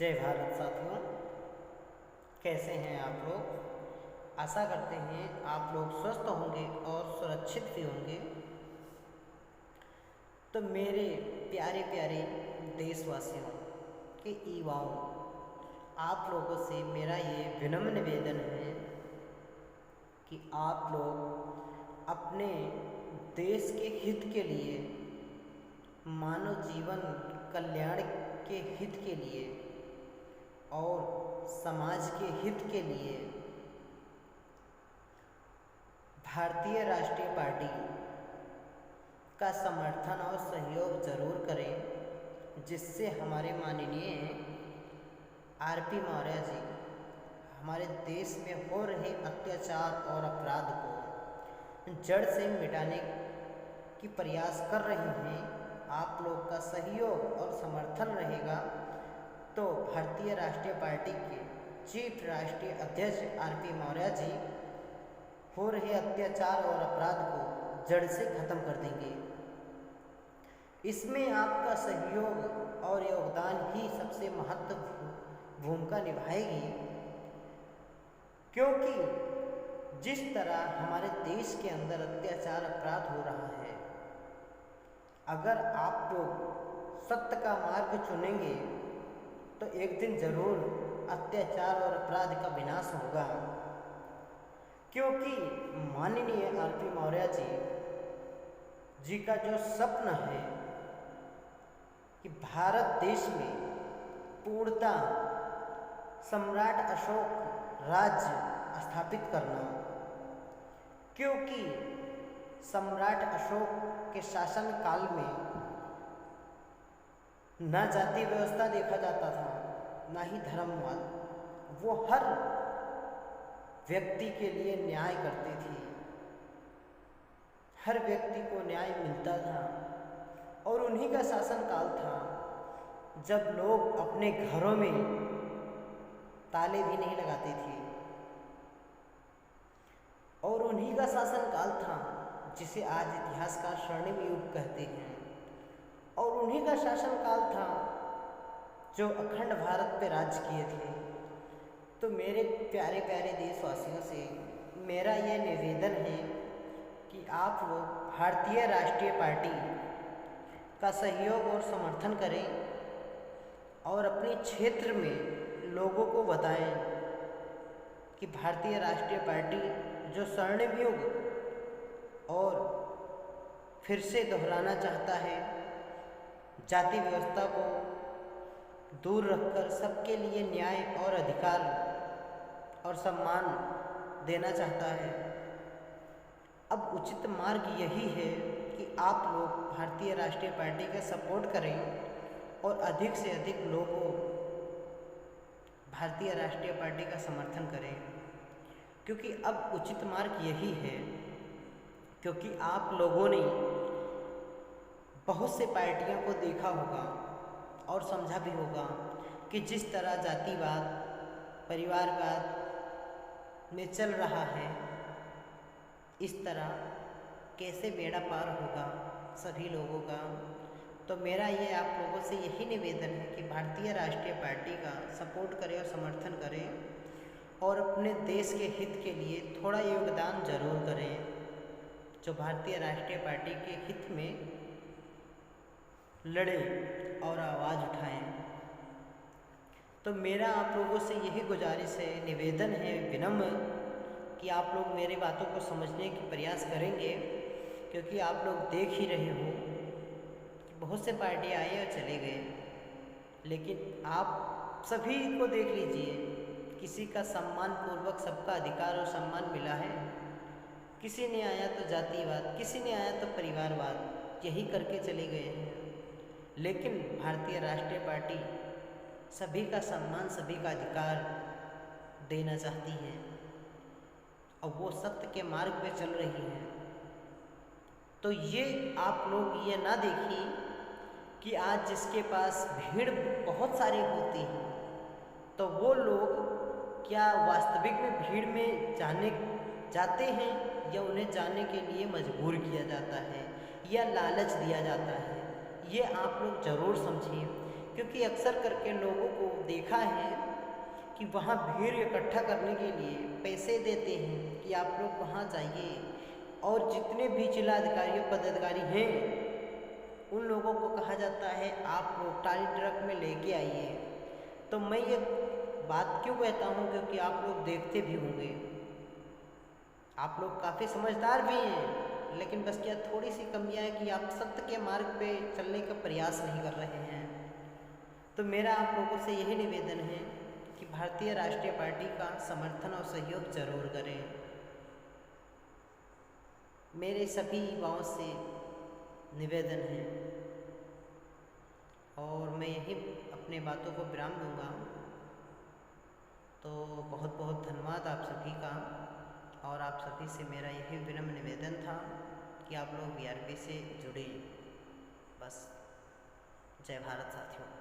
जय भारत साथियों, कैसे हैं आप लोग। आशा करते हैं आप लोग स्वस्थ होंगे और सुरक्षित भी होंगे। तो मेरे प्यारे प्यारे देशवासियों के युवाओं, आप लोगों से मेरा ये विनम्र निवेदन है कि आप लोग अपने देश के हित के लिए, मानव जीवन कल्याण के हित के लिए और समाज के हित के लिए भारतीय राष्ट्रीय पार्टी का समर्थन और सहयोग जरूर करें, जिससे हमारे माननीय आरपी मौर्य जी हमारे देश में हो रहे अत्याचार और अपराध को जड़ से मिटाने की प्रयास कर रहे हैं। आप लोग का सहयोग और समर्थन रहेगा तो भारतीय राष्ट्रीय पार्टी के चीफ राष्ट्रीय अध्यक्ष आरपी मौर्य जी हो रहे अत्याचार और अपराध को जड़ से खत्म कर देंगे। इसमें आपका सहयोग और योगदान ही सबसे महत्वपूर्ण भूमिका निभाएगी, क्योंकि जिस तरह हमारे देश के अंदर अत्याचार अपराध हो रहा है, अगर आप लोग सत्य का मार्ग चुनेंगे तो एक दिन जरूर अत्याचार और अपराध का विनाश होगा। क्योंकि माननीय आरपी मौर्य जी का जो स्वप्न है कि भारत देश में पूर्णतः सम्राट अशोक राज्य स्थापित करना, क्योंकि सम्राट अशोक के शासन काल में न जाति व्यवस्था देखा जाता था, ना ही धर्मवाद। वो हर व्यक्ति के लिए न्याय करती थी, हर व्यक्ति को न्याय मिलता था। और उन्हीं का शासन काल था जब लोग अपने घरों में ताले भी नहीं लगाते थे, और उन्हीं का शासन काल था जिसे आज इतिहासकार स्वर्णिम युग कहते हैं। और उन्हीं का शासन काल था जो अखंड भारत पे राज किए थे। तो मेरे प्यारे प्यारे देशवासियों से मेरा यह निवेदन है कि आप लोग भारतीय राष्ट्रीय पार्टी का सहयोग और समर्थन करें और अपने क्षेत्र में लोगों को बताएं कि भारतीय राष्ट्रीय पार्टी जो स्वर्णिम युग और फिर से दोहराना चाहता है, जाति व्यवस्था को दूर रखकर सबके लिए न्याय और अधिकार और सम्मान देना चाहता है। अब उचित मार्ग यही है कि आप लोग भारतीय राष्ट्रीय पार्टी का सपोर्ट करें और अधिक से अधिक लोगों भारतीय राष्ट्रीय पार्टी का समर्थन करें, क्योंकि अब उचित मार्ग यही है। क्योंकि आप लोगों ने बहुत से पार्टियों को देखा होगा और समझा भी होगा कि जिस तरह जातिवाद परिवारवाद में चल रहा है, इस तरह कैसे बेड़ा पार होगा सभी लोगों का। तो मेरा ये आप लोगों से यही निवेदन है कि भारतीय राष्ट्रीय पार्टी का सपोर्ट करें और समर्थन करें और अपने देश के हित के लिए थोड़ा योगदान जरूर करें, जो भारतीय राष्ट्रीय पार्टी के हित में लड़े और आवाज़ उठाएं। तो मेरा आप लोगों से यही गुजारिश है, निवेदन है विनम्र, कि आप लोग मेरी बातों को समझने की प्रयास करेंगे, क्योंकि आप लोग देख ही रहे हो कि बहुत से पार्टी आए और चले गए, लेकिन आप सभी को देख लीजिए, किसी का सम्मान पूर्वक सबका अधिकार और सम्मान मिला है। किसी ने आया तो जातिवाद, किसी ने आया तो परिवारवाद, यही करके चले गए हैं। लेकिन भारतीय राष्ट्रीय पार्टी सभी का सम्मान, सभी का अधिकार देना चाहती है और वो सत्य के मार्ग पे चल रही है। तो ये आप लोग ये ना देखिए कि आज जिसके पास भीड़ बहुत सारी होती है तो वो लोग क्या वास्तविक में भीड़ में जाते हैं या उन्हें जाने के लिए मजबूर किया जाता है या लालच दिया जाता है। ये आप लोग ज़रूर समझिए क्योंकि अक्सर करके लोगों को देखा है कि वहाँ भीड़ इकट्ठा करने के लिए पैसे देते हैं कि आप लोग वहाँ जाइए, और जितने भी जिलाधिकारी पदाधिकारी हैं उन लोगों को कहा जाता है आप लोग टाली ट्रक में लेके आइए। तो मैं ये बात क्यों कहता हूँ, क्योंकि आप लोग देखते भी होंगे, आप लोग काफ़ी समझदार भी हैं, लेकिन बस क्या थोड़ी सी कमियाँ है कि आप सत्य के मार्ग पे चलने का प्रयास नहीं कर रहे हैं। तो मेरा आप लोगों से यही निवेदन है कि भारतीय राष्ट्रीय पार्टी का समर्थन और सहयोग जरूर करें। मेरे सभी युवाओं से निवेदन है, और मैं यही अपने बातों को विराम दूंगा। तो बहुत बहुत धन्यवाद आप सभी का, और आप सभी से मेरा यही विनम्र निवेदन था कि आप लोग वीआरपी से जुड़े। बस, जय भारत साथियों।